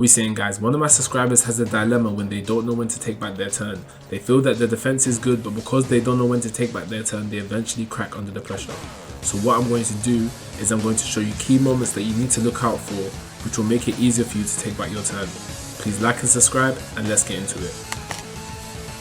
We saying, guys, one of my subscribers has a dilemma when they don't know when to take back their turn. They feel that the defense is good, but because they don't know when to take back their turn, they eventually crack under the pressure. So what I'm going to do is I'm going to show you key moments that you need to look out for, which will make it easier for you to take back your turn. Please like and subscribe, and let's get into it.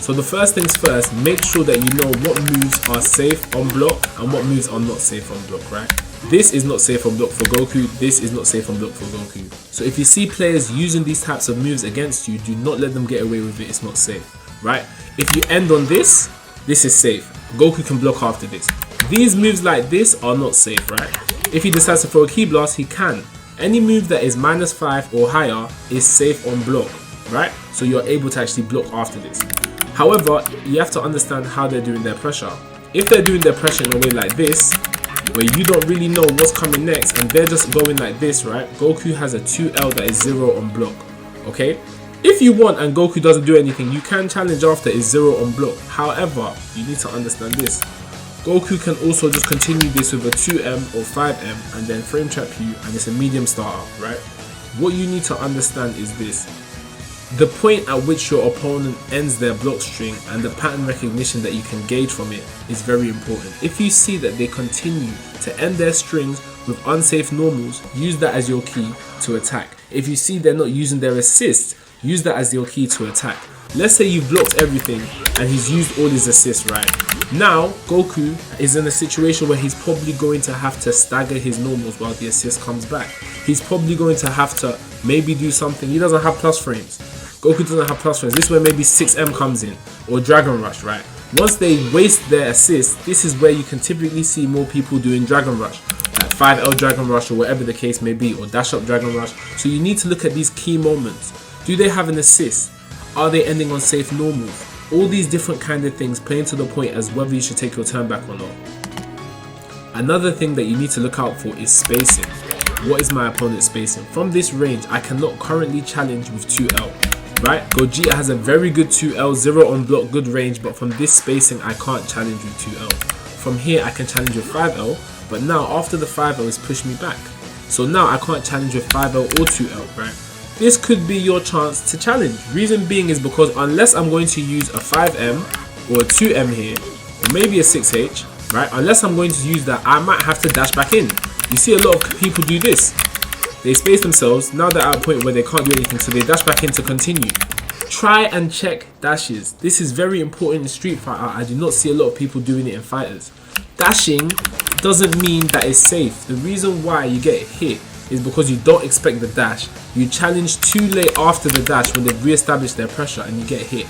So the first things first, make sure that you know what moves are safe on block and what moves are not safe on block, right? This is not safe on block for Goku, this is not safe on block for Goku. So if you see players using these types of moves against you, do not let them get away with it, it's not safe, right? If you end on this, this is safe. Goku can block after this. These moves like this are not safe, right? If he decides to throw a Ki Blast, he can. Any move that is -5 or higher is safe on block, right? So you're able to actually block after this. However, you have to understand how they're doing their pressure. If they're doing their pressure in a way like this, where you don't really know what's coming next and they're just going like this, right? Goku has a 2L that is 0 on block, okay? If you want and Goku doesn't do anything, you can challenge after is 0 on block. However, you need to understand this. Goku can also just continue this with a 2M or 5M and then frame trap you, and it's a medium starter, right? What you need to understand is this. The point at which your opponent ends their block string and the pattern recognition that you can gauge from it is very important. If you see that they continue to end their strings with unsafe normals, use that as your key to attack. If you see they're not using their assists, use that as your key to attack. Let's say you've blocked everything and he's used all his assists, right? Now, Goku is in a situation where he's probably going to have to stagger his normals while the assist comes back. He's probably going to have to maybe do something. He doesn't have plus frames. Goku doesn't have plus frames. This is where maybe 6M comes in, or Dragon Rush, right? Once they waste their assist, this is where you can typically see more people doing Dragon Rush, like 5L Dragon Rush or whatever the case may be, or Dash Up Dragon Rush. So you need to look at these key moments. Do they have an assist? Are they ending on safe normals? All these different kind of things play into the point as whether you should take your turn back or not. Another thing that you need to look out for is spacing. What is my opponent's spacing? From this range, I cannot currently challenge with 2L. Right, Gogeta has a very good 2L, 0 on block, good range, but from this spacing I can't challenge with 2L. From here I can challenge with 5L, but now after the 5L is pushed me back. So now I can't challenge with 5L or 2L, right? This could be your chance to challenge. Reason being is because unless I'm going to use a 5M or a 2M here, or maybe a 6H, right? Unless I'm going to use that, I might have to dash back in. You see a lot of people do this. They space themselves, now they're at a point where they can't do anything, so they dash back in to continue. Try and check dashes. This is very important in Street Fighter. I do not see a lot of people doing it in fighters. Dashing doesn't mean that it's safe. The reason why you get hit is because you don't expect the dash. You challenge too late after the dash when they've re-established their pressure and you get hit.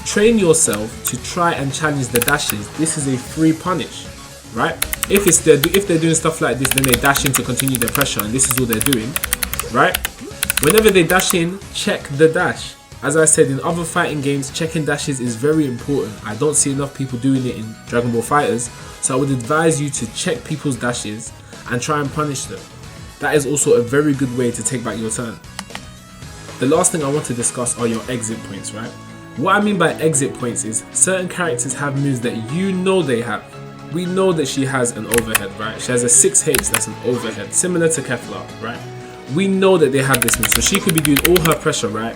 Train yourself to try and challenge the dashes. This is a free punish, right? If they're doing stuff like this, then they dash in to continue their pressure, and this is all they're doing, right? Whenever they dash in, check the dash. As I said, in other fighting games, checking dashes is very important. I don't see enough people doing it in Dragon Ball FighterZ, so I would advise you to check people's dashes and try and punish them. That is also a very good way to take back your turn. The last thing I want to discuss are your exit points, right? What I mean by exit points is certain characters have moves that you know they have. We know that she has an overhead, right? She has a 6H that's an overhead, similar to Kefla, right? We know that they have this move, so she could be doing all her pressure, right?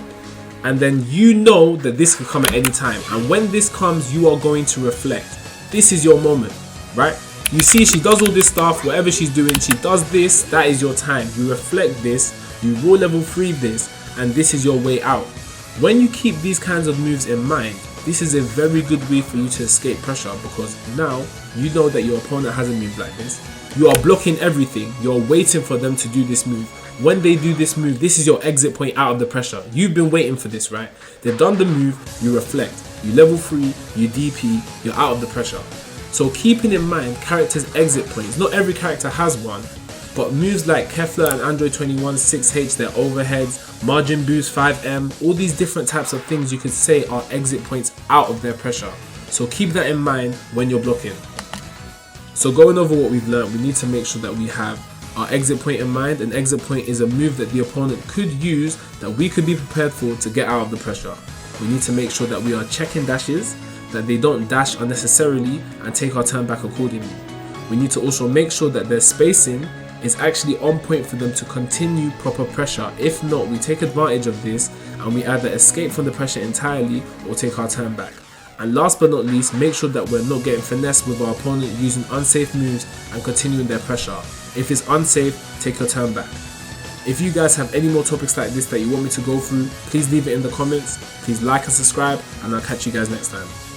And then you know that this could come at any time. And when this comes, you are going to reflect. This is your moment, right? You see she does all this stuff, whatever she's doing, she does this, that is your time. You reflect this, you raw level 3 this, and this is your way out. When you keep these kinds of moves in mind, this is a very good way for you to escape pressure, because now you know that your opponent has a move like this. You are blocking everything. You're waiting for them to do this move. When they do this move, this is your exit point out of the pressure. You've been waiting for this, right? They've done the move, you reflect. You level 3, you DP, you're out of the pressure. So keeping in mind characters' exit points. Not every character has one, but moves like Kefla and Android 21, 6H, their overheads, margin boost, 5M, all these different types of things you could say are exit points out of their pressure. So keep that in mind when you're blocking. So going over what we've learned, we need to make sure that we have our exit point in mind. An exit point is a move that the opponent could use that we could be prepared for to get out of the pressure. We need to make sure that we are checking dashes, that they don't dash unnecessarily, and take our turn back accordingly. We need to also make sure that their spacing it's actually on point for them to continue proper pressure. If not, we take advantage of this and we either escape from the pressure entirely or take our turn back. And last but not least, make sure that we're not getting finessed with our opponent using unsafe moves and continuing their pressure. If it's unsafe, take your turn back. If you guys have any more topics like this that you want me to go through, please leave it in the comments. Please like and subscribe, and I'll catch you guys next time.